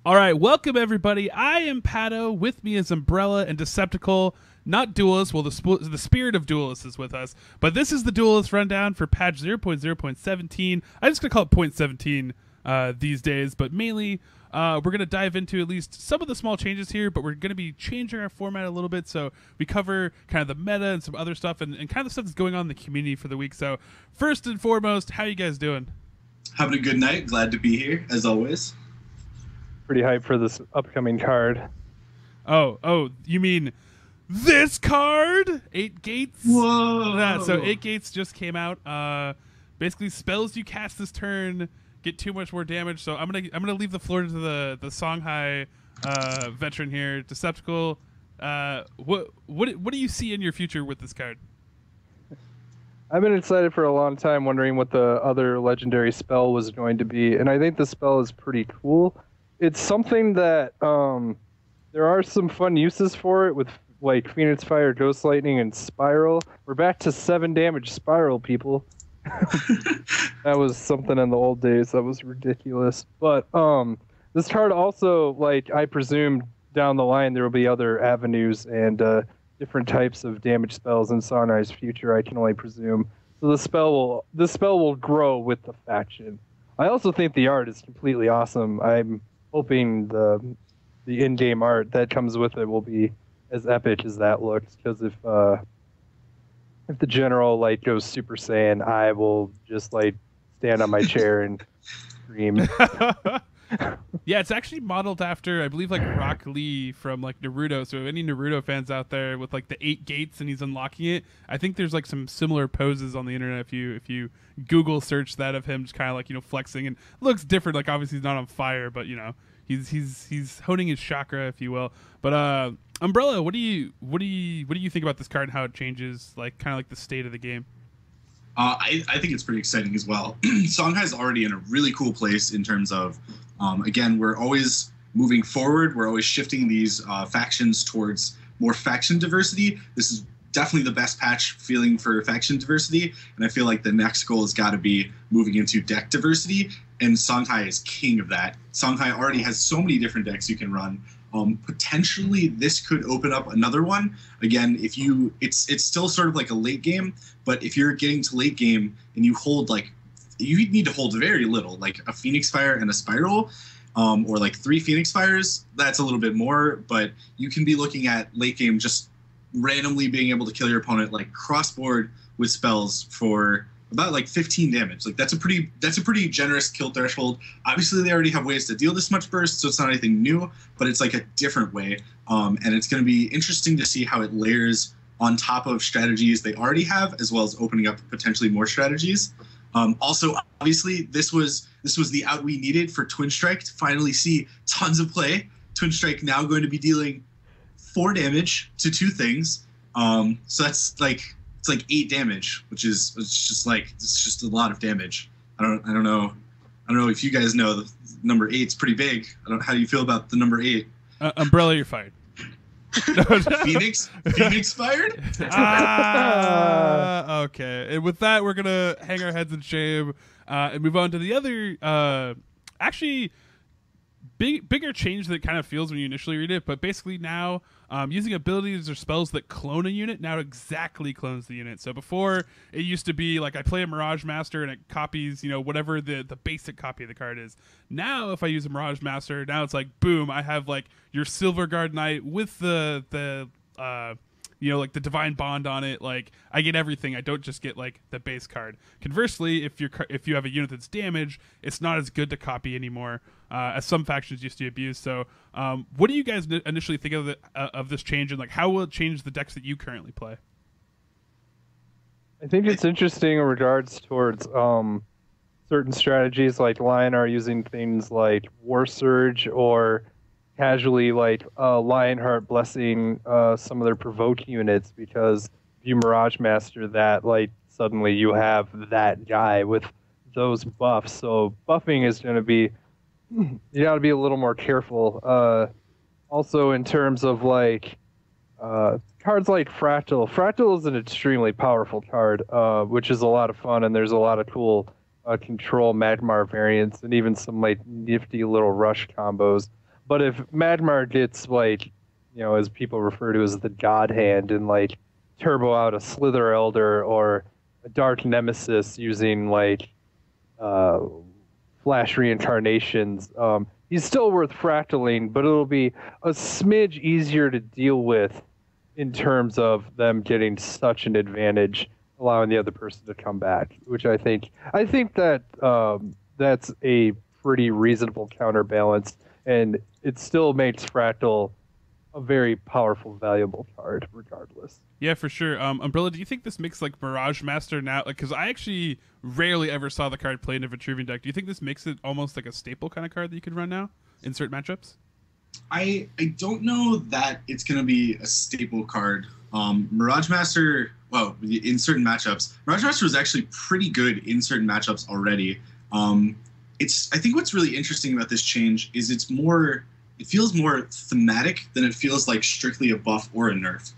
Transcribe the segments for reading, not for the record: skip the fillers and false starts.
All right, welcome everybody. I am Paddo. With me is Umbrella and Deceptical, not Duelyst. Well, the spirit of Duelyst is with us. But this is the Duelyst rundown for patch 0.0.17. I'm just going to call it point 17 these days, but mainly we're going to dive into at least some of the small changes here, but we're going to be changing our format a little bit. So we cover kind of the meta and some other stuff and kind of the stuff that's going on in the community for the week. So first and foremost, how you guys doing? Having a good night. Glad to be here, as always. Pretty hyped for this upcoming card. Oh, you mean this card? 8 Gates? Whoa! Yeah, so 8 Gates just came out. Basically, spells you cast this turn get too much more damage. So I'm gonna leave the floor to the Songhai veteran here, Deceptical. What do you see in your future with this card? I've been excited for a long time, wondering what the other legendary spell was going to be, and I think the spell is pretty cool. It's something that there are some fun uses for it with like Phoenix Fire, Ghost Lightning, and Spiral. We're back to 7 damage Spiral, people. That was something in the old days. That was ridiculous. But this card also, like, I presume down the line there will be other avenues and different types of damage spells in Songhai's future, I can only presume. So the spell will grow with the faction. I also think the art is completely awesome. I'm hoping the in-game art that comes with it will be as epic as that looks. Because if the general like goes Super Saiyan, I will just like stand on my chair and scream. Yeah, it's actually modeled after, I believe, like Rock Lee from like Naruto. So any Naruto fans out there with like the 8 gates and he's unlocking it, I think there's like some similar poses on the internet. If you Google search that of him, just kind of like flexing, and it looks different. Like obviously he's not on fire, but he's honing his chakra, if you will. But Umbrella, what do you think about this card and how it changes like kind of like the state of the game? I think it's pretty exciting as well. Songhai's already in a really cool place in terms of, again, we're always moving forward. We're always shifting these factions towards more faction diversity. This is definitely the best patch feeling for faction diversity, and I feel like the next goal has got to be moving into deck diversity, and Songhai is king of that. Songhai already has so many different decks you can run. Potentially this could open up another one. Again, it's still sort of like a late game, but if you're getting to late game and you hold you need to hold very little, like a Phoenix Fire and a Spiral, or like 3 Phoenix Fires, that's a little bit more, but you can be looking at late game just randomly being able to kill your opponent like cross-board with spells for about like 15 damage. Like that's a pretty generous kill threshold. Obviously they already have ways to deal this much burst, so it's not anything new, but it's like a different way. And it's going to be interesting to see how it layers on top of strategies they already have, as well as opening up potentially more strategies. Also, obviously this was the out we needed for Twin Strike to finally see tons of play. Twin Strike now going to be dealing 4 damage to 2 things. So that's like, it's like 8 damage, which is it's just a lot of damage. I don't know if you guys know the number 8's pretty big. How do you feel about the number 8? Umbrella, you're fired. Phoenix fired? Okay. And with that, we're gonna hang our heads in shame and move on to the other actually bigger change that kind of feels when you initially read it, but basically now using abilities or spells that clone a unit now exactly clones the unit. So before it used to be like I play a Mirage Master and it copies whatever the basic copy of the card is. Now if I use a Mirage Master, now it's like boom, I have like your Silver Guard Knight with the like the Divine Bond on it. Like I get everything. I don't just get like the base card. Conversely, if you have a unit that's damaged, it's not as good to copy anymore, as some factions used to abuse. So, what do you guys initially think of this change, and like how will it change the decks that you currently play? I think it's interesting in regards towards certain strategies like Lionar using things like War Surge or casually like Lionheart blessing some of their provoke units, because if you Mirage Master that, like suddenly you have that guy with those buffs. So buffing is going to be, you got to be a little more careful. Also in terms of like cards like Fractal. Fractal is an extremely powerful card, which is a lot of fun, and there's a lot of cool control Magmar variants and even some like nifty little rush combos. But if Magmar gets like, as people refer to as the God Hand, and like turbo out a Slither Elder or a Dark Nemesis using like Flash reincarnations, he's still worth fractaling, but it'll be a smidge easier to deal with in terms of them getting such an advantage, allowing the other person to come back, which I think that that's a pretty reasonable counterbalance, and it still makes Fractal a very powerful, valuable card, regardless. Yeah, for sure. Umbrella, do you think this makes like Mirage Master now? Like, because I actually rarely ever saw the card played in a Vitruvian deck. Do you think this makes it almost like a staple kind of card that you could run now in certain matchups? I don't know that it's going to be a staple card. Mirage Master, well, in certain matchups, Mirage Master was actually pretty good in certain matchups already. I think what's really interesting about this change is it feels more thematic than it feels like strictly a buff or a nerf.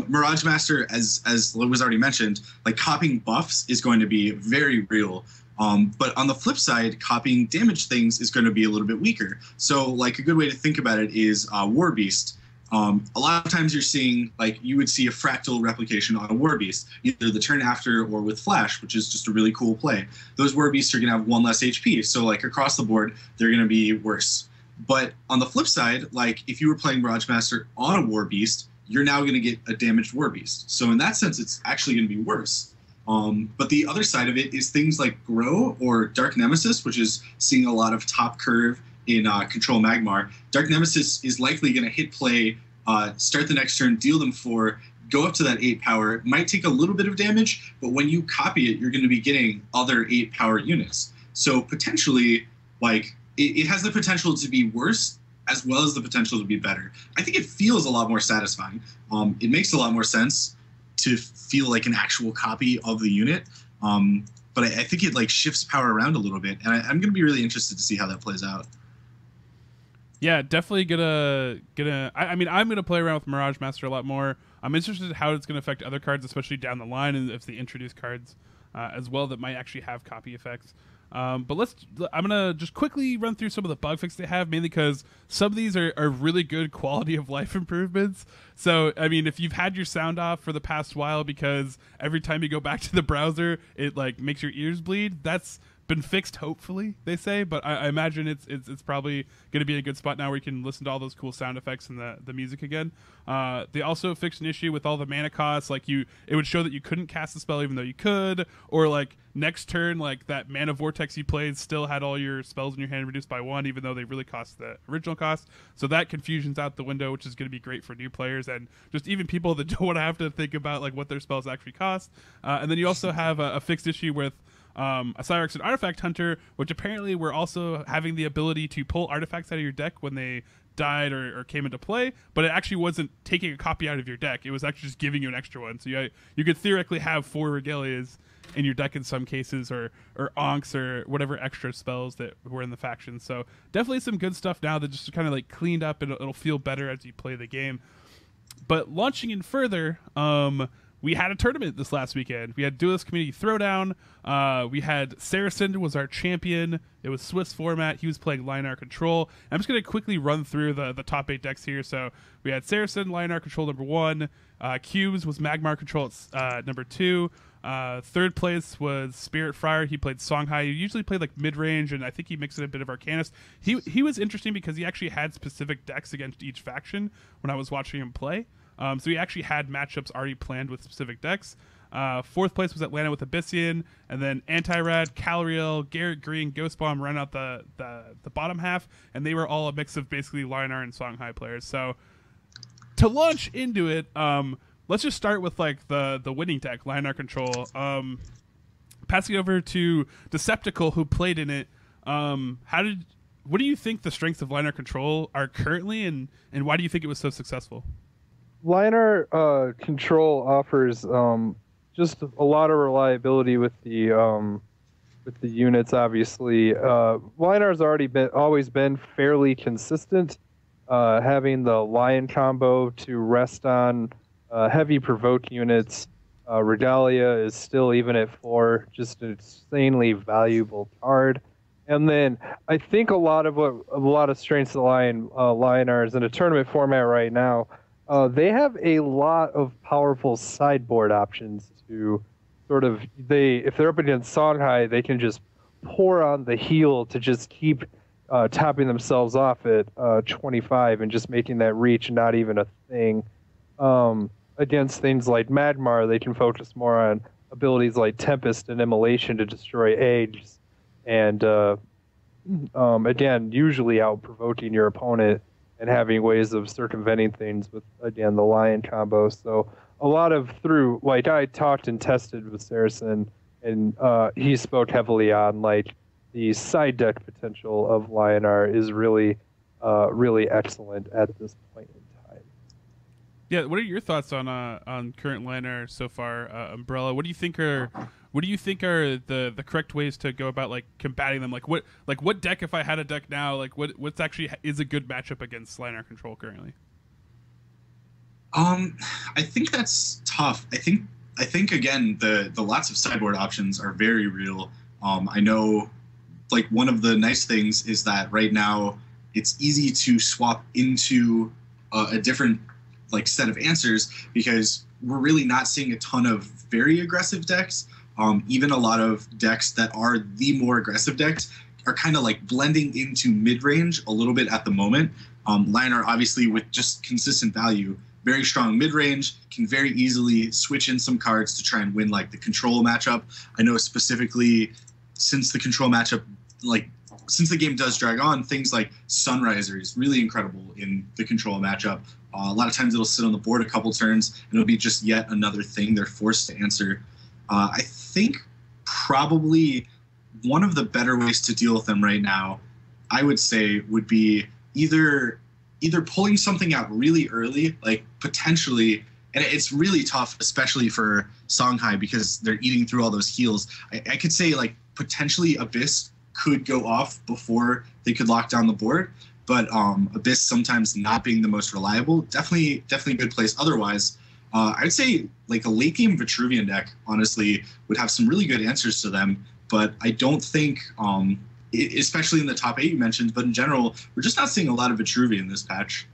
Mirage Master, as was already mentioned, like copying buffs is going to be very real. But on the flip side, copying damage things is going to be a little bit weaker. So like a good way to think about it is War Beast. A lot of times you're seeing, like, you would see a fractal replication on a War Beast, either the turn after or with Flash, which is just a really cool play. Those War Beasts are going to have 1 less HP, so like across the board, they're going to be worse. But on the flip side, like if you were playing Mirage Master on a War Beast, you're now going to get a damaged War Beast. So in that sense, it's actually going to be worse. But the other side of it is things like Grow or Dark Nemesis, which is seeing a lot of top curve in Control Magmar. Dark Nemesis is likely going to hit play, start the next turn, deal them 4, go up to that 8 power. It might take a little bit of damage, but when you copy it, you're going to be getting other 8 power units. So potentially, like, it has the potential to be worse as well as the potential to be better. I think it feels a lot more satisfying. It makes a lot more sense to feel like an actual copy of the unit. But I think it like shifts power around a little bit, and I'm going to be really interested to see how that plays out. Yeah, definitely gonna. I mean, I'm gonna play around with Mirage Master a lot more. I'm interested in how it's gonna affect other cards, especially down the line, and if they introduce cards as well that might actually have copy effects. But I'm gonna just quickly run through some of the bug fixes they have, mainly because some of these are really good quality of life improvements. So, I mean, if you've had your sound off for the past while because every time you go back to the browser, it like makes your ears bleed, that's been fixed, hopefully, they say, but I imagine it's probably going to be a good spot now where you can listen to all those cool sound effects and the music again. They also fixed an issue with all the mana costs, like it would show that you couldn't cast the spell even though you could, or like next turn, like that mana vortex you played still had all your spells in your hand reduced by 1, even though they really cost the original cost. So that confusion's out the window, which is going to be great for new players and just even people that don't want to have to think about like what their spells actually cost. And then you also have a fixed issue with a Cyrex and Artifact Hunter, which apparently were also having the ability to pull artifacts out of your deck when they died or came into play, but it actually wasn't taking a copy out of your deck. It was actually just giving you an extra one. So you could theoretically have 4 Regalias in your deck in some cases, or Onks or whatever extra spells that were in the faction. So definitely some good stuff now that just kind of like cleaned up, and it'll feel better as you play the game. But launching in further, we had a tournament this last weekend. We had Duelyst Community Throwdown. We had Saracen was our champion. It was Swiss format. He was playing Lion-R Control. I'm just going to quickly run through the top 8 decks here. So we had Saracen, Lion-R Control number 1. Cubes was Magmar Control at number 2. Third place was Spirit Friar. He played Songhai. He usually played like mid-range, and I think he mixed in a bit of Arcanist. He was interesting because he actually had specific decks against each faction when I was watching him play. So he actually had matchups already planned with specific decks. Fourth place was Atlanta with Abyssian, and then Anti-Rad, Calriel, Garrett Green, Ghost Bomb ran out the bottom half, and they were all a mix of basically Lion-R and Songhai players. So to launch into it, let's just start with like the winning deck, Lion-R Control. Passing it over to Deceptical, who played in it. What do you think the strengths of Lion-R Control are currently, and why do you think it was so successful? Liner Control offers just a lot of reliability with the units. Obviously, Linar's always been fairly consistent, having the Lion combo to rest on heavy provoke units. Regalia is still, even at 4, just an insanely valuable card, And then I think a lot of strengths of the Lionars in a tournament format right now, they have a lot of powerful sideboard options to sort of if they're up against Songhai, they can just pour on the heal to just keep topping themselves off at 25 and just making that reach not even a thing. Against things like Magmar, they can focus more on abilities like Tempest and Immolation to destroy eggs, and again, usually out-provoking your opponent and having ways of circumventing things with, again, the Lion combo. So a lot of I talked and tested with Saracen, and he spoke heavily on, like, the side deck potential of Lionar is really, really excellent at this point in time. Yeah, what are your thoughts on current Lionar so far, Umbrella? What do you think are the correct ways to go about, like, combating them? Like what deck, if I had a deck now, like what's actually is a good matchup against Lionar control currently? I think that's tough. I think again the lots of sideboard options are very real. I know, like, one of the nice things is that right now it's easy to swap into a different, like, set of answers, because we're really not seeing a ton of very aggressive decks. Even a lot of decks that are the more aggressive decks are kind of like blending into mid-range a little bit at the moment. Lionar, obviously, with just consistent value, very strong mid-range, can very easily switch in some cards to try and win, like, the control matchup. I know specifically, since the control matchup, like, since the game does drag on, things like Sunriser is really incredible in the control matchup. A lot of times it'll sit on the board a couple turns, and it'll be just yet another thing they're forced to answer. I think probably one of the better ways to deal with them right now, I would say, would be either pulling something out really early, like potentially, and it's really tough, especially for Songhai, because they're eating through all those heals. I could say, like, potentially Abyss could go off before they could lock down the board, but Abyss sometimes not being the most reliable, definitely a good place. Otherwise, I'd say, like, a late game Vitruvian deck, honestly, would have some really good answers to them. But I don't think, especially in the top 8 you mentioned, but in general, we're just not seeing a lot of Vitruvian this patch.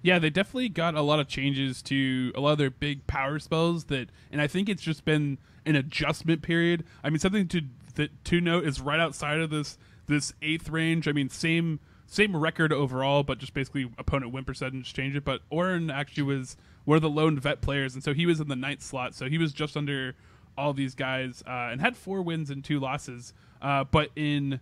Yeah, they definitely got a lot of changes to a lot of their big power spells and I think it's just been an adjustment period. I mean, something to note is right outside of this 8th range. I mean, same record overall, but just basically opponent win percentage change it. But Oren actually was one of the lone vet players, and so he was in the 9th slot, so he was just under all these guys and had 4 wins and 2 losses. But in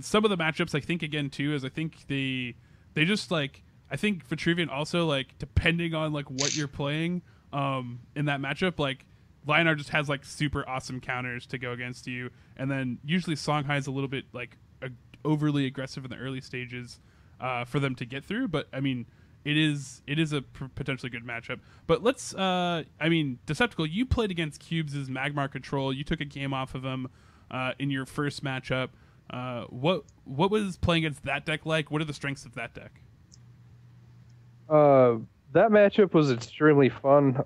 some of the matchups, I think again too, is I think they just, like, I think Vitruvian also, like, depending on, like, what you're playing in that matchup, like, Lionar just has, like, super awesome counters to go against you, and then usually Songhai is a little bit, like, overly aggressive in the early stages for them to get through. But I mean, it is a potentially good matchup. But let's I mean, Deceptical, you played against Cubes' Magmar control. You took a game off of him in your first matchup. What was playing against that deck like? What are the strengths of that deck? That matchup was extremely fun.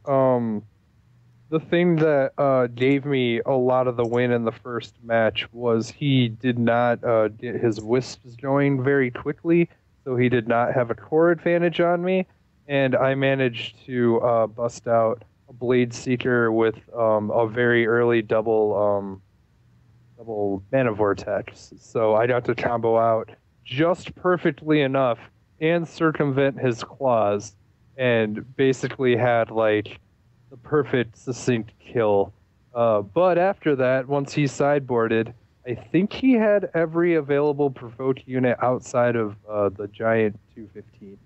The thing that gave me a lot of the win in the first match was he did not get his wisps going very quickly, so he did not have a core advantage on me, and I managed to bust out a Blade Seeker with a very early double mana vortex. So I got to combo out just perfectly enough and circumvent his claws, and basically had, like, the perfect succinct kill. But after that, once he sideboarded, I think he had every available provoke unit outside of the giant 215.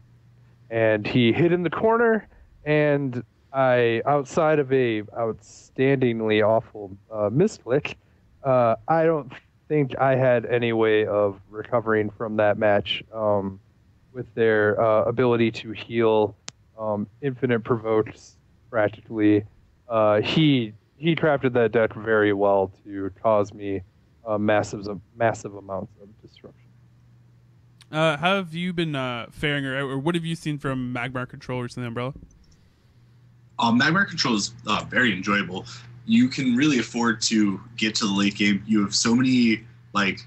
And he hid in the corner, and outside of a outstandingly awful misclick, I don't think I had any way of recovering from that match with their ability to heal infinite provokes practically. He crafted that deck very well to cause me massive amounts of disruption. How have you been faring, or what have you seen from Magmar control recently, Umbrella? Magmar control is very enjoyable. you can really afford to get to the late game. You have so many like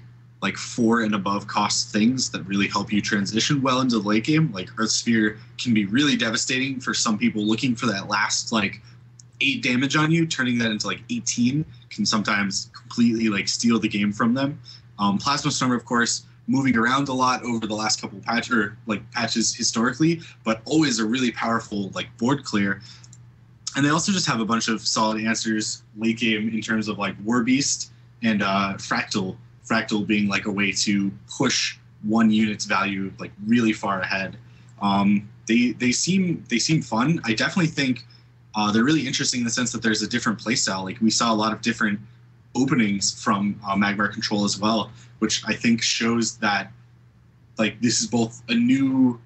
4 and above cost things that really help you transition well into the late game. Like Earth Sphere can be really devastating for some people looking for that last like 8 damage on you. Turning that into like 18 can sometimes completely like steal the game from them. Plasma Storm, of course, moving around a lot over the last couple patches historically, but always a really powerful like board clear. And they also just have a bunch of solid answers late game in terms of like War Beast and Fractal. Fractal being like a way to push one unit's value like really far ahead. They seem fun. I definitely think they're really interesting in the sense that there's a different playstyle. Like we saw a lot of different openings from Magmar Control as well, which I think shows that like this is both a new,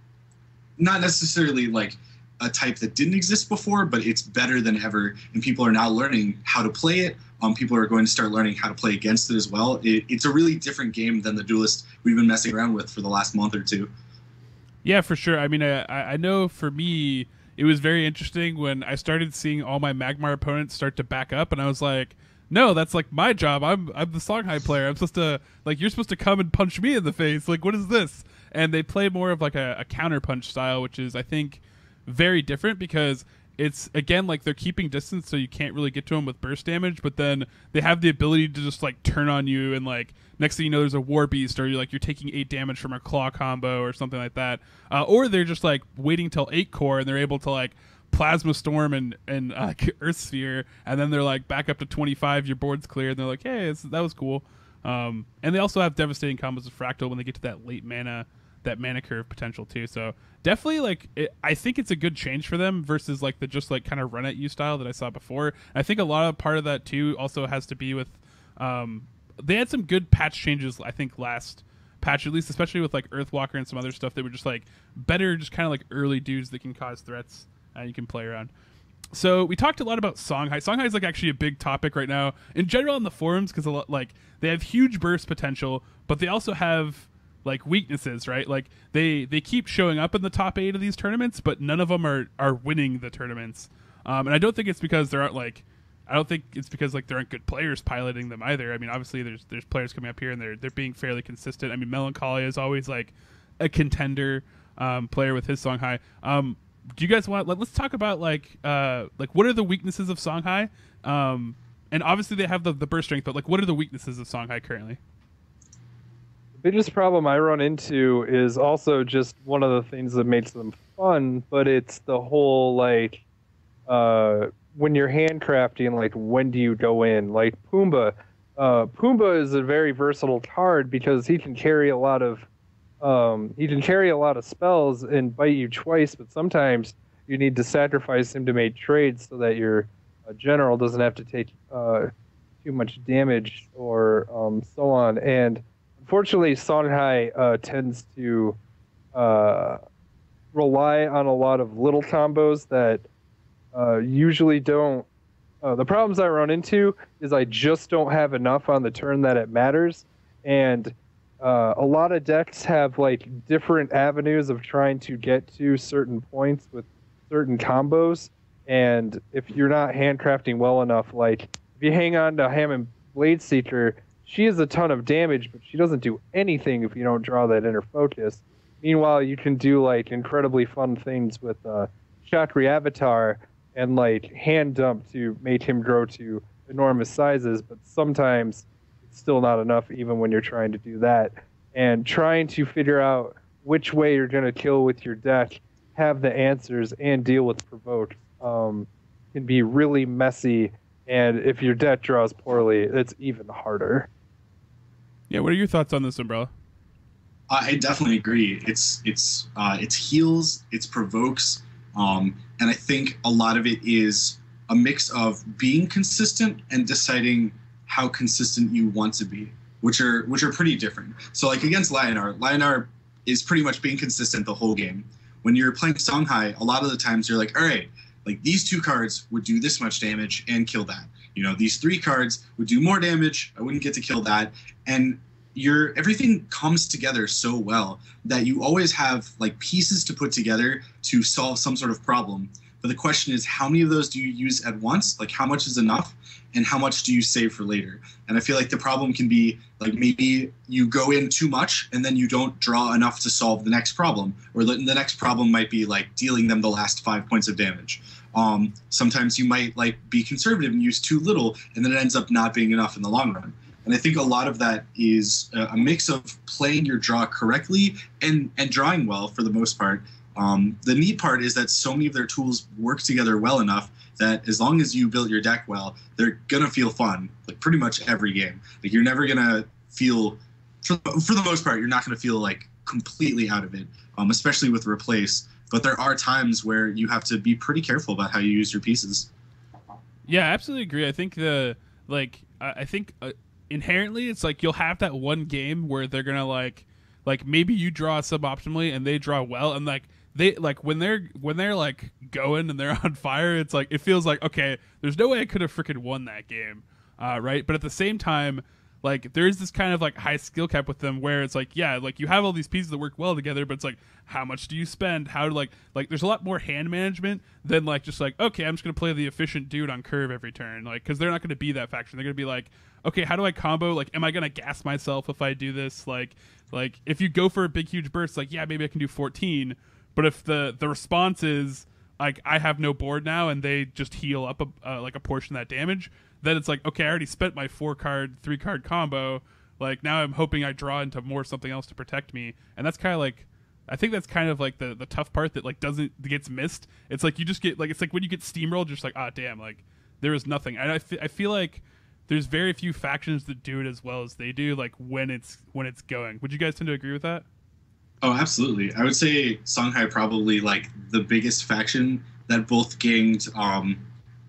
not necessarily like a type that didn't exist before, but it's better than ever, and people are now learning how to play it. People are going to start learning how to play against it as well. It's a really different game than the Duelyst we've been messing around with for the last month or two. Yeah, for sure. I mean, I know for me, it was very interesting when I started seeing all my Magmar opponents start to back up, and I was like, no, that's like my job. I'm the Songhai player. I'm supposed to, like, you're supposed to come and punch me in the face. Like, what is this? And they play more of like a counter punch style, which is, I think, very different because it's, again, like they're keeping distance so you can't really get to them with burst damage, but then they have the ability to just like turn on you, and like next thing you know there's a War Beast, or you're taking 8 damage from a claw combo or something like that, or they're just like waiting till 8 core and they're able to like Plasma Storm and Earth Sphere, and then they're like back up to 25, your board's clear, and they're like, hey, that was cool. And they also have devastating combos with Fractal when they get to that late mana, that mana curve potential too. So definitely, like, I think it's a good change for them versus like the just like kind of run at you style that I saw before. I think a lot of part of that too also has to be with they had some good patch changes, I think, last patch, at least, especially with like Earthwalker and some other stuff that were just like better, just kind of like early dudes that can cause threats and you can play around. So we talked a lot about Songhai. Songhai is like actually a big topic right now in general on the forums because a lot, like, they have huge burst potential, but they also have like weaknesses, right? Like they keep showing up in the top 8 of these tournaments, but none of them are winning the tournaments. And I don't think it's because there aren't like, I don't think it's because like there aren't good players piloting them either. I mean, obviously there's players coming up here and they're being fairly consistent. I mean, Melancholia is always like a contender player with his Songhai. Do you guys want, let's talk about like what are the weaknesses of Songhai? And obviously they have the burst strength, but like what are the weaknesses of Songhai currently? The biggest problem I run into is also just one of the things that makes them fun, but it's the whole like when you're handcrafting, like when do you go in? Like Pumbaa. Pumbaa is a very versatile card because he can carry a lot of spells and bite you twice, but sometimes you need to sacrifice him to make trades so that your general doesn't have to take too much damage or so on. And unfortunately, Songhai tends to rely on a lot of little combos that usually don't. The problems I run into is I just don't have enough on the turn that it matters, and a lot of decks have like different avenues of trying to get to certain points with certain combos, and if you're not handcrafting well enough, like if you hang on to Hammond Blade Seeker, she has a ton of damage, but she doesn't do anything if you don't draw that inner focus. Meanwhile, you can do like incredibly fun things with Chakri Avatar and like hand dump to make him grow to enormous sizes, but sometimes it's still not enough even when you're trying to do that. And trying to figure out which way you're going to kill with your deck, have the answers, and deal with provoke can be really messy. And if your deck draws poorly, it's even harder. Yeah, what are your thoughts on this, Umbrella? I definitely agree. It's heals, it's provokes, and I think a lot of it is a mix of being consistent and deciding how consistent you want to be, which are pretty different. So like against Lionar is pretty much being consistent the whole game. When you're playing Songhai, a lot of the times you're like, all right, like these 2 cards would do this much damage and kill that. You know, these 3 cards would do more damage. I wouldn't get to kill that. And everything comes together so well that you always have like pieces to put together to solve some sort of problem. but the question is, how many of those do you use at once? Like, how much is enough, and how much do you save for later? And I feel like the problem can be, like, maybe you go in too much and then you don't draw enough to solve the next problem, or the next problem might be like dealing them the last 5 points of damage. Sometimes you might like be conservative and use too little, and then it ends up not being enough in the long run. And I think a lot of that is a mix of playing your draw correctly and drawing well for the most part. The neat part is that so many of their tools work together well enough that as long as you build your deck well, they're going to feel fun, like pretty much every game. Like, you're never going to feel, for the most part, you're not going to feel like completely out of it, especially with Replace. But there are times where you have to be pretty careful about how you use your pieces. Yeah, I absolutely agree. I think inherently it's like you'll have that one game where they're gonna like maybe you draw suboptimally and they draw well, and like they like when they're like going and they're on fire, it's like it feels like, okay, there's no way I could have freaking won that game, right? But at the same time, like, there is this kind of like high skill cap with them where it's like, yeah, like you have all these pieces that work well together, but it's like, how much do you spend? How to like there's a lot more hand management than like just like, okay, I'm just gonna play the efficient dude on curve every turn, like, because they're not gonna be that faction. They're gonna be like, okay, how do I combo? Like, am I gonna gas myself if I do this? Like if you go for a big huge burst, like, yeah, maybe I can do 14, but if the response is like, I have no board now, and they just heal up like a portion of that damage, then it's like, okay, I already spent my 3-card combo. Like, now I'm hoping I draw into more something else to protect me. And that's kind of like, I think that's kind of like the tough part that like gets missed. It's like you just get like, it's like when you get steamrolled, you're just like, ah, damn, like there is nothing. And I feel like there's very few factions that do it as well as they do, like when it's going. Would you guys tend to agree with that? Oh, absolutely. I would say Songhai probably like the biggest faction that both gained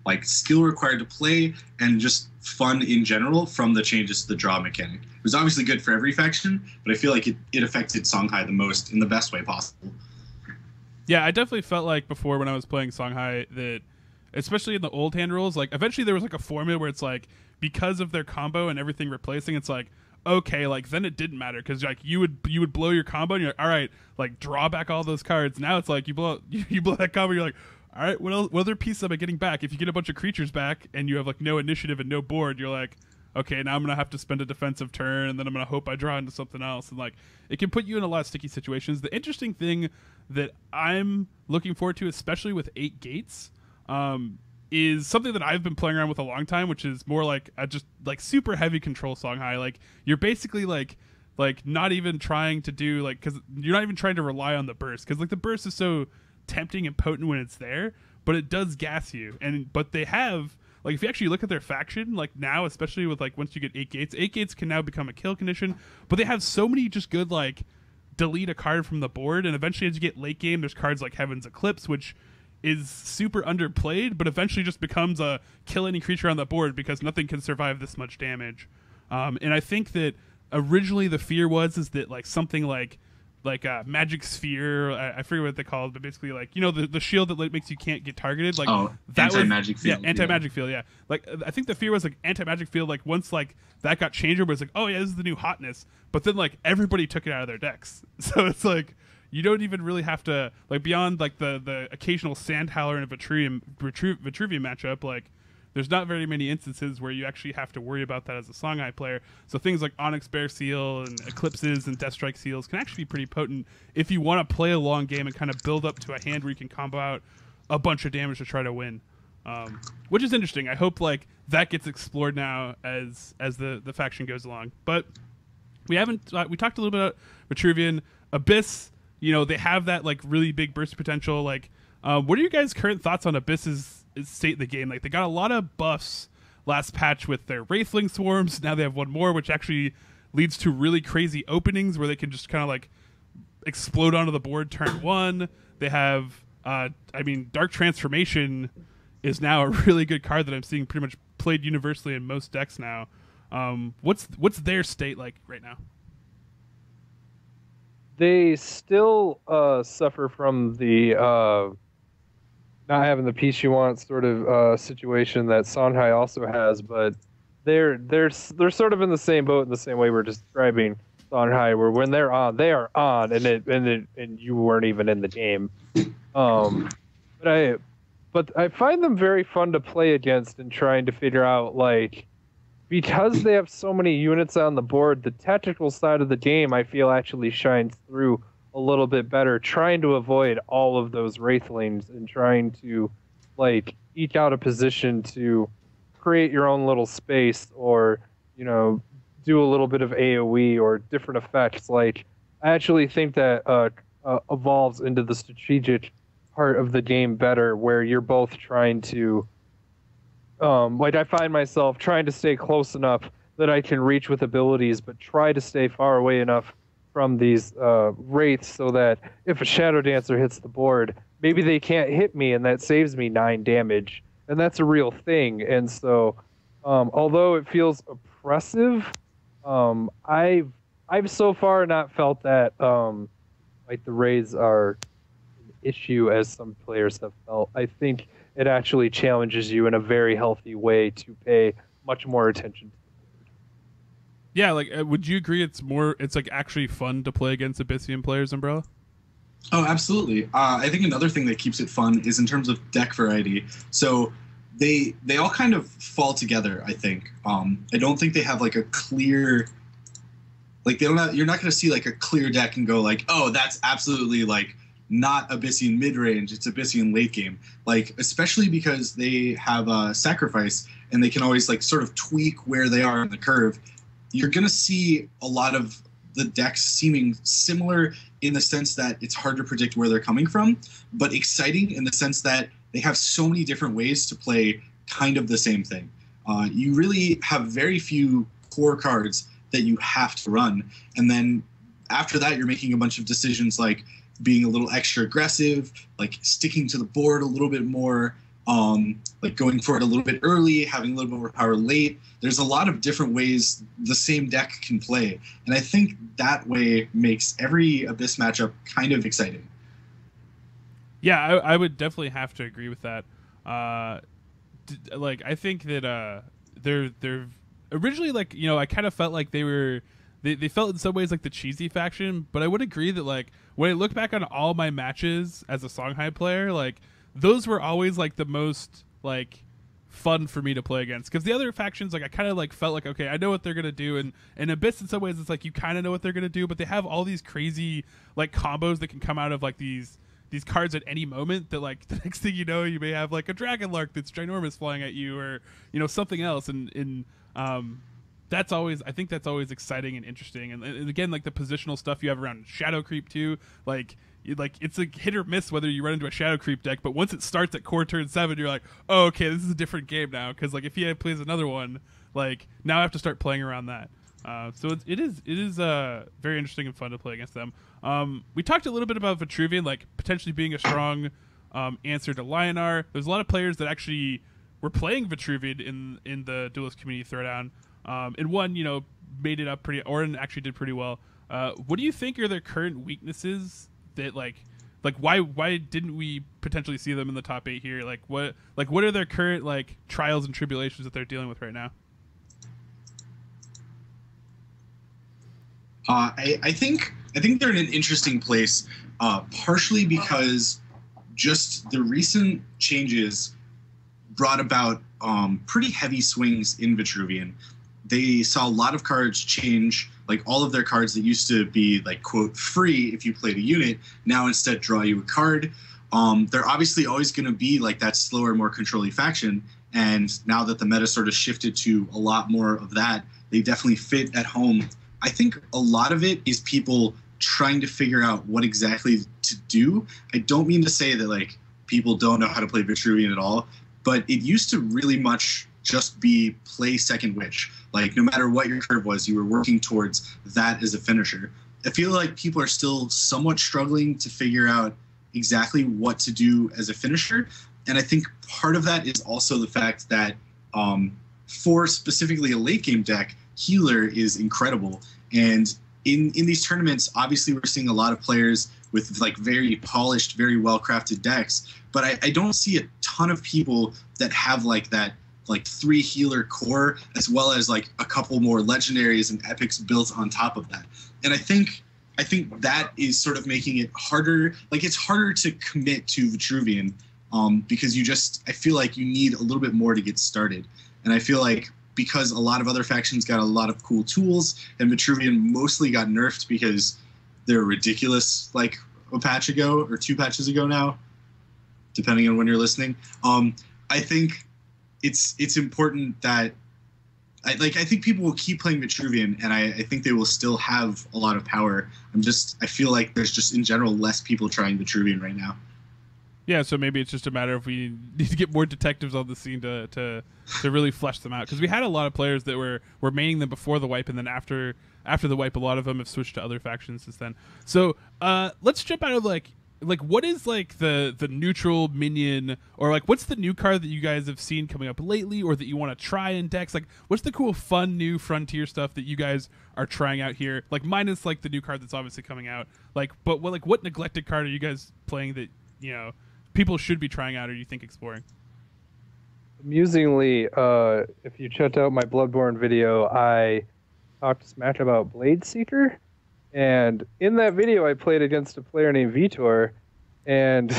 like skill required to play and just fun in general from the changes to the draw mechanic. It was obviously good for every faction, but I feel like it affected Songhai the most in the best way possible. Yeah, I definitely felt like before when I was playing Songhai that, especially in the old hand rules, like eventually there was like a formula where it's like, because of their combo and everything replacing, it's like, okay, like then it didn't matter because like you would blow your combo and you're like, all right, like draw back all those cards. Now it's like you blow that combo, you're like, all right, what other piece am I getting back? If you get a bunch of creatures back and you have like no initiative and no board, you're like, okay, now I'm gonna have to spend a defensive turn, and then I'm gonna hope I draw into something else, and like it can put you in a lot of sticky situations. The interesting thing that I'm looking forward to, especially with 8 gates, is something that I've been playing around with a long time, which is more like a just like super heavy control Songhai. Like, you're basically like not even trying to do like, because you're not even trying to rely on the burst, because like the burst is so tempting and potent when it's there, but it does gas you. But they have, like, if you actually look at their faction, like now, especially with like once you get 8 gates can now become a kill condition, but they have so many just good like delete a card from the board, and eventually as you get late game, there's cards like Heaven's Eclipse, which is super underplayed, but eventually just becomes a kill any creature on the board because nothing can survive this much damage. And I think that originally the fear was that like something like Magic Sphere, I forget what they call it, but basically like, you know, the shield that makes you can't get targeted, like that anti-magic field. Yeah, anti-magic field, yeah. Like I think the fear was like anti-magic field, like once like that got changed, it was like, oh yeah, this is the new hotness. But then like everybody took it out of their decks. So it's like you don't even really have to, like, beyond like the occasional Sand Howler and a Vitruvian matchup, like there's not very many instances where you actually have to worry about that as a Songhai player. So things like Onyx Bear Seal and Eclipses and Deathstrike Seals can actually be pretty potent if you want to play a long game and kind of build up to a hand where you can combo out a bunch of damage to try to win, which is interesting. I hope like that gets explored now as the faction goes along. But we haven't we talked a little bit about Vitruvian. Abyss, you know, they have that like really big burst potential. Like, what are your guys' current thoughts on Abyss's state in the game? Like, they got a lot of buffs last patch with their Wraithling Swarms. Now they have one more, which actually leads to really crazy openings where they can just kind of like explode onto the board turn 1. They have, Dark Transformation is now a really good card that I'm seeing pretty much played universally in most decks now. What's their state like right now? They still suffer from the not having the piece you want sort of situation that Songhai also has, but they're sort of in the same boat in the same way we're describing Songhai, where when they're on, they are on, and you weren't even in the game. But but I find them very fun to play against and trying to figure out, like, because they have so many units on the board, the tactical side of the game I feel actually shines through a little bit better, trying to avoid all of those wraithlings and trying to, like, eke out a position to create your own little space or, you know, do a little bit of AoE or different effects. Like, I actually think that evolves into the strategic part of the game better, where you're both trying to, like, I find myself trying to stay close enough that I can reach with abilities, but try to stay far away enough from these wraiths so that if a Shadow Dancer hits the board, maybe they can't hit me, and that saves me 9 damage, and that's a real thing. And so, although it feels oppressive, I've so far not felt that like the raids are an issue as some players have felt. I think it actually challenges you in a very healthy way to pay much more attention to. Yeah, like, would you agree it's like actually fun to play against Abyssian players, Umbrella? Oh, absolutely. I think another thing that keeps it fun is in terms of deck variety. So they all kind of fall together, I think. I don't think they have like a clear, like you're not going to see like a clear deck and go like, oh, that's absolutely like not Abyssian mid-range, it's Abyssian late game. Like, especially because they have a sacrifice and they can always like sort of tweak where they are in the curve. You're going to see a lot of the decks seeming similar in the sense that it's hard to predict where they're coming from, but exciting in the sense that they have so many different ways to play kind of the same thing. You really have very few core cards that you have to run. And then after that, you're making a bunch of decisions like being a little extra aggressive, like sticking to the board a little bit more, like going for it a little bit early, having a little bit more power late. There's a lot of different ways the same deck can play. And I think that way makes every Abyss matchup kind of exciting. Yeah, I would definitely have to agree with that. Like, I think that they're originally, like, you know, I kind of felt like they felt in some ways like the cheesy faction, but I would agree that, like, when I look back on all my matches as a Songhai player, like, those were always like the most like fun for me to play against, because the other factions, like, I kind of like felt like, okay, I know what they're gonna do, and Abyss in some ways it's like you kind of know what they're gonna do, but they have all these crazy like combos that can come out of like these cards at any moment that, like, the next thing you know, you may have like a Dragon Lark that's ginormous flying at you, or, you know, something else, and that's always, I think that's always exciting and interesting, and again, like the positional stuff you have around Shadow Creep too, like it's a hit or miss whether you run into a Shadow Creep deck, but once it starts at core turn 7, you're like, oh, okay, this is a different game now, because like if he plays another one, like now I have to start playing around that. So it is very interesting and fun to play against them. We talked a little bit about Vitruvian, like potentially being a strong answer to Lionar. There's a lot of players that actually were playing Vitruvian in the Duelyst community throwdown, and one, you know, made it up pretty. Orin actually did pretty well. What do you think are their current weaknesses? That like why didn't we potentially see them in the top 8 here? Like what are their current like trials and tribulations that they're dealing with right now? I think they're in an interesting place, partially because just the recent changes brought about pretty heavy swings in Vitruvian. They saw a lot of cards change, like all of their cards that used to be like, quote, free if you played a unit, now instead draw you a card. They're obviously always going to be like that slower, more controlling faction, and now that the meta sort of shifted to a lot more of that, they definitely fit at home. I think a lot of it is people trying to figure out what exactly to do. I don't mean to say that like people don't know how to play Vitruvian at all, but it used to really much just be play second witch. Like, no matter what your curve was, you were working towards that as a finisher. I feel like people are still somewhat struggling to figure out exactly what to do as a finisher. And I think part of that is also the fact that for specifically a late game deck, healer is incredible. And in these tournaments, obviously we're seeing a lot of players with like very polished, very well-crafted decks, but I don't see a ton of people that have like that like 3 healer core, as well as like a couple more legendaries and epics built on top of that. And I think that is sort of making it harder. Like, it's harder to commit to Vitruvian because I feel like you need a little bit more to get started. And I feel like because a lot of other factions got a lot of cool tools, and Vitruvian mostly got nerfed because they're ridiculous, like a patch ago or 2 patches ago now, depending on when you're listening. I think it's important that I think people will keep playing Vitruvian, and I think they will still have a lot of power. I feel like there's just in general less people trying Vitruvian right now. Yeah, so maybe it's just a matter of we need to get more detectives on the scene to really flesh them out, because we had a lot of players that were maining them before the wipe, and then after the wipe, a lot of them have switched to other factions since then. So let's jump out of like what is like the neutral minion, or like what's the new card that you guys have seen coming up lately, or that you want to try in decks? Like what's the cool fun new frontier stuff that you guys are trying out here, like minus like the new card that's obviously coming out, like but what neglected card are you guys playing that people should be trying out or you think exploring? Amusingly, if you checked out my Bloodborne video, I talked smack about Blade Seeker. And in that video, I played against a player named Vitor. And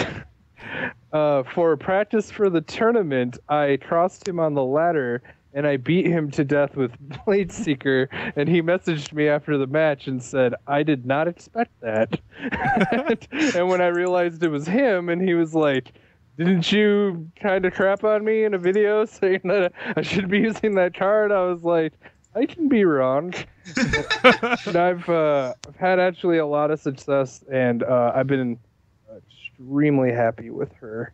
for practice for the tournament, I crossed him on the ladder, and I beat him to death with Blade Seeker. And he messaged me after the match and said, "I did not expect that." And when I realized it was him, and he was like, "Didn't you kind of crap on me in a video saying that I should be using that card?" I was like, I can be wrong. And I've had actually a lot of success, and I've been extremely happy with her.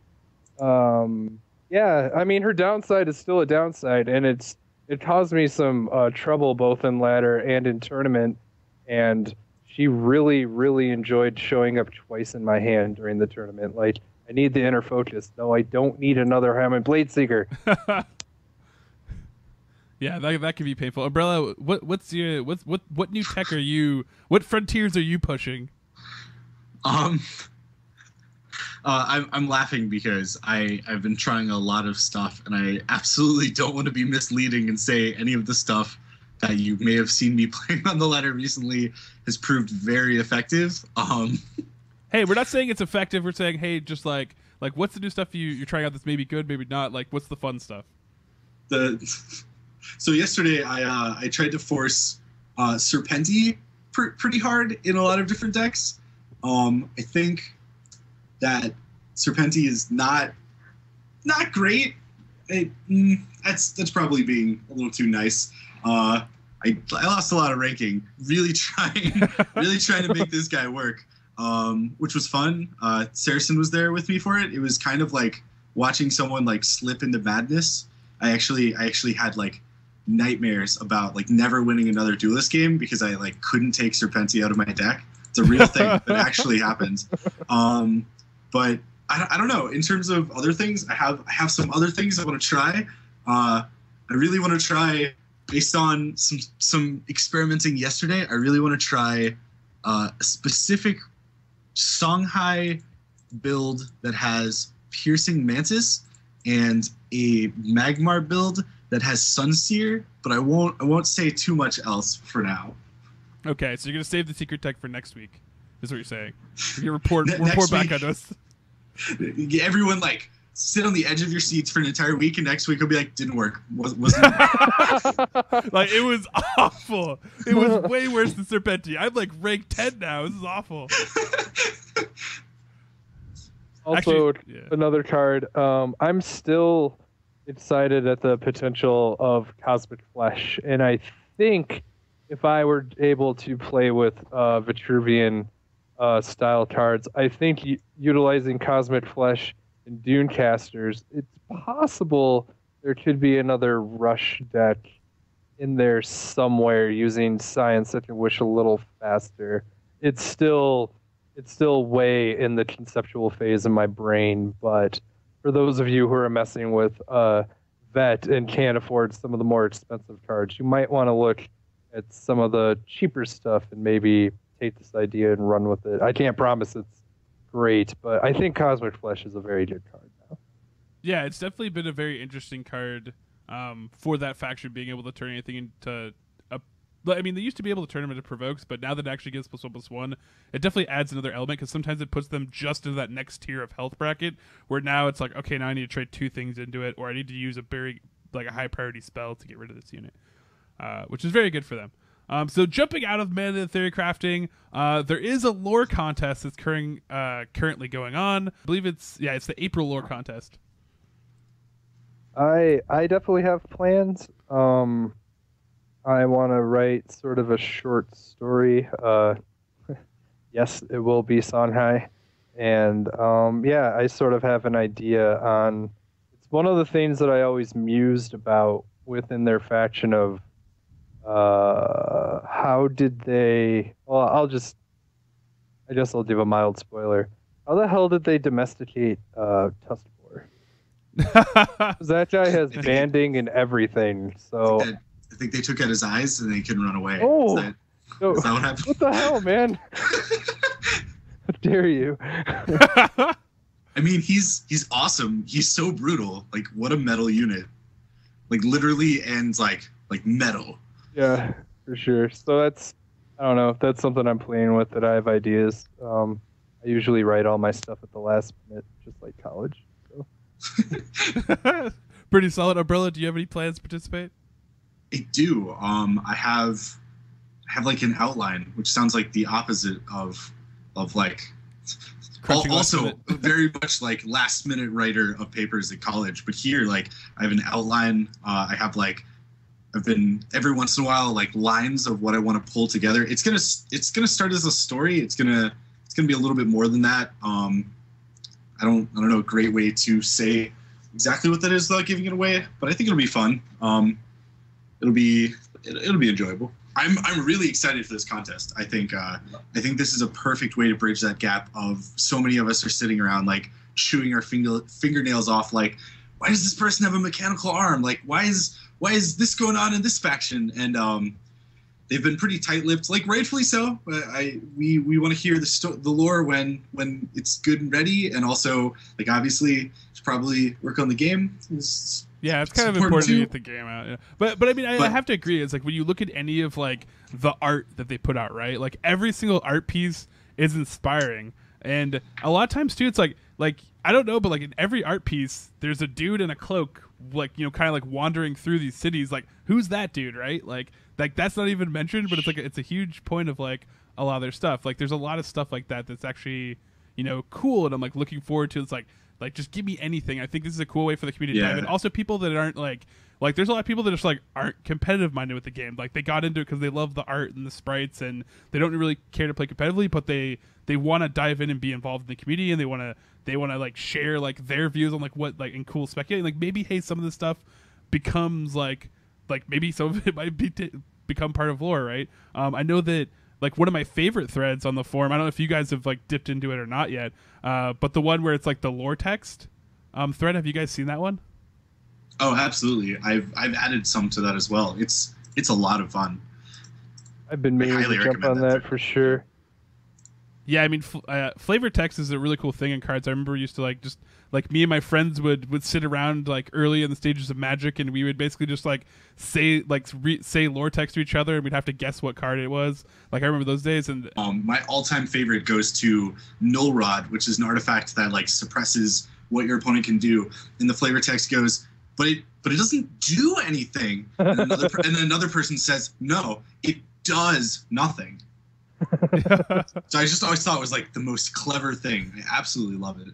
Yeah, I mean, her downside is still a downside, and it caused me some trouble both in ladder and in tournament, and she really, really enjoyed showing up twice in my hand during the tournament. Like, I need the inner focus. No, I don't need another Hammond Blade Seeker. Yeah, that can be painful. Umbrella, what new tech what frontiers are you pushing? I'm laughing because I've been trying a lot of stuff, and I absolutely don't want to be misleading and say any of the stuff that you may have seen me playing on the ladder recently has proved very effective. Hey, we're not saying it's effective. We're saying, hey, just like what's the new stuff you're trying out that's maybe good, maybe not? Like, what's the fun stuff? So yesterday I tried to force Serpenti pretty hard in a lot of different decks. I think that Serpenti is not great. That's probably being a little too nice. I lost a lot of ranking, really trying to make this guy work, which was fun. Saracen was there with me for it. It was kind of like watching someone like slip into madness. I actually had like nightmares about like never winning another Duelyst game because I like couldn't take Serpenti out of my deck. It's a real thing that actually happens. But I don't know. In terms of other things, I have some other things I want to try. I really want to try, based on some experimenting yesterday, I really want to try a specific Songhai build that has Piercing Mantis and a Magmar build that has Sunseer, but I won't say too much else for now. Okay, so you're gonna save the secret tech for next week, is what you're saying. You report back on us. Everyone like sit on the edge of your seats for an entire week, and next week will be like, didn't work. Wasn't like it was awful. It was way worse than Serpenti. I'm like rank 10 now. This is awful. Also, another card. I'm still excited at the potential of Cosmic Flesh, and I think if I were able to play with Vitruvian style cards, I think utilizing Cosmic Flesh and Dune Casters, it's possible there could be another Rush deck in there somewhere using Science that can wish a little faster. It's still way in the conceptual phase in my brain, but for those of you who are messing with Vet and can't afford some of the more expensive cards, you might want to look at some of the cheaper stuff and maybe take this idea and run with it. I can't promise it's great, but I think Cosmic Flesh is a very good card now. Yeah, it's definitely been a very interesting card for that faction, being able to turn anything into I mean, they used to be able to turn them into provokes, but now that it actually gives +1/+1, it definitely adds another element because sometimes it puts them just into that next tier of health bracket where now it's like, okay, now I need to trade 2 things into it, or I need to use a high priority spell to get rid of this unit, which is very good for them. So jumping out of Mana and Theory Crafting, there is a lore contest that's currently going on. I believe it's the April lore contest. I definitely have plans. I want to write sort of a short story. Yes, it will be Songhai. And I sort of have an idea on... It's one of the things that I always mused about within their faction of how did they... Well, I guess I'll give a mild spoiler. How the hell did they domesticate Tustbor? That guy has banding and everything, so... I think they took out his eyes and they couldn't run away. Oh, is that what happened? What the hell, man? How dare you? I mean, he's awesome. He's so brutal. Like, what a metal unit. Like, literally ends like metal. Yeah, for sure. So I don't know if that's something I'm playing with, that I have ideas. I usually write all my stuff at the last minute, just like college. So. Pretty solid. Umbrella, do you have any plans to participate? I do. I have like an outline, which sounds like the opposite of like. Also, very much like last minute writer of papers at college, but here, like, I have an outline. I have like, I've been every once in a while like lines of what I want to pull together. It's gonna start as a story. It's gonna be a little bit more than that. I don't know a great way to say exactly what that is without giving it away, but I think it'll be fun. It'll be enjoyable. I'm really excited for this contest. I think this is a perfect way to bridge that gap of so many of us are sitting around like chewing our fingernails off. Like, why does this person have a mechanical arm? Like, why is this going on in this faction? And they've been pretty tight-lipped, like rightfully so. But we want to hear the lore when it's good and ready, and also like obviously should probably work on the game. Yeah, it's kind of important to get the game out. Yeah. But I mean, I have to agree. It's like when you look at any of like the art that they put out, right? Like every single art piece is inspiring, and a lot of times too, it's like I don't know, but like in every art piece, there's a dude in a cloak, like, you know, kind of like wandering through these cities. Like, who's that dude, right? Like that's not even mentioned, but it's like it's a huge point of like a lot of their stuff. Like, there's a lot of stuff like that that's actually, you know, cool, and I'm like looking forward to. It's like just give me anything. I think this is a cool way for the community to dive in. Also, people that aren't like there's a lot of people that just like aren't competitive minded with the game. Like, they got into it because they love the art and the sprites, and they don't really care to play competitively, but they want to dive in and be involved in the community, and they want to like share like their views on like what like in cool speculating. Like, maybe, hey, some of this stuff becomes like maybe some of it might become part of lore, right? I know that. Like, one of my favorite threads on the forum, I don't know if you guys have like dipped into it or not yet, but the one where it's like the lore text thread, have you guys seen that one? Oh, absolutely. I've added some to that as well. It's a lot of fun. I've been meaning to jump on that for sure. Yeah, I mean, flavor text is a really cool thing in cards. I remember we used to like just like me and my friends would sit around like early in the stages of Magic, and we would basically just like say lore text to each other, and we'd have to guess what card it was. Like, I remember those days. And my all-time favorite goes to Null Rod, which is an artifact that like suppresses what your opponent can do. And the flavor text goes, but it doesn't do anything. And another person says, no, it does nothing. So I just always thought it was like the most clever thing. I absolutely love it.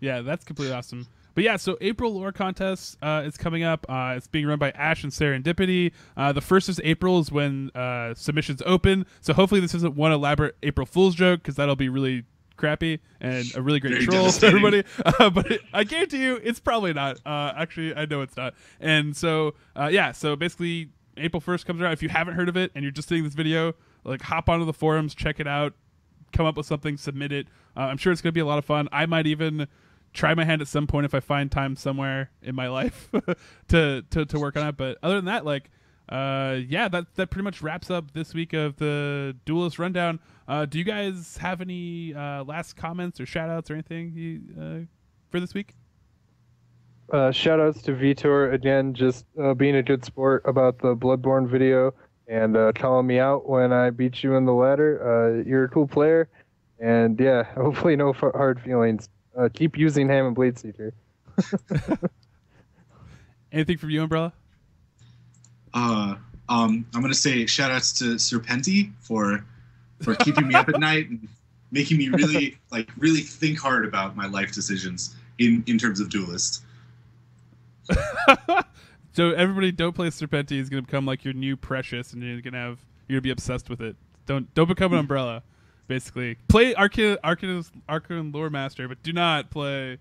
Yeah, that's completely awesome. But yeah, so April lore contest is coming up. It's being run by Ash and Serendipity. The first is April is when submissions open. So hopefully this isn't one elaborate April Fool's joke, because that'll be really crappy and a really great troll to everybody. But I guarantee you it's probably not. Actually, I know it's not. And so, so basically April 1st comes around. If you haven't heard of it and you're just seeing this video, like, hop onto the forums, check it out, come up with something, submit it. I'm sure it's going to be a lot of fun. I might even try my hand at some point if I find time somewhere in my life to work on it. But other than that, like, that pretty much wraps up this week of the Duelyst Rundown. Do you guys have any last comments or shout-outs or anything for this week? Shout-outs to Vitor, again, just being a good sport about the Bloodborne video, and calling me out when I beat you in the ladder. You're a cool player, and yeah, hopefully no hard feelings. Keep using Ham and Blade Seeker. Anything from you, Umbrella? I'm gonna say shout outs to Serpenti for keeping me up at night and making me really think hard about my life decisions in terms of Duelyst. So everybody, don't play Serpenti. He's gonna become like your new Precious, and you're gonna be obsessed with it. Don't become an Umbrella. Basically, play Arcane Lore Master, but do not play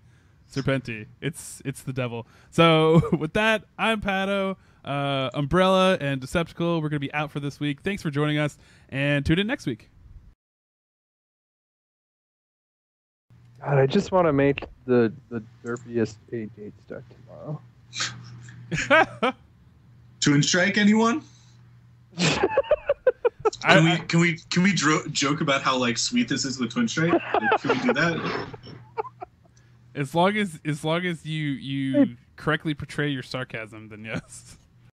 Serpenti. It's the devil. So with that, I'm Paddo, Umbrella, and Deceptical. We're gonna be out for this week. Thanks for joining us, and tune in next week. God, I just want to make the derpiest 8-8 deck tomorrow. Twin Strike, anyone? Can we joke about how like sweet this is with Twin Strike? Like, can we do that? As long as you correctly portray your sarcasm, then yes.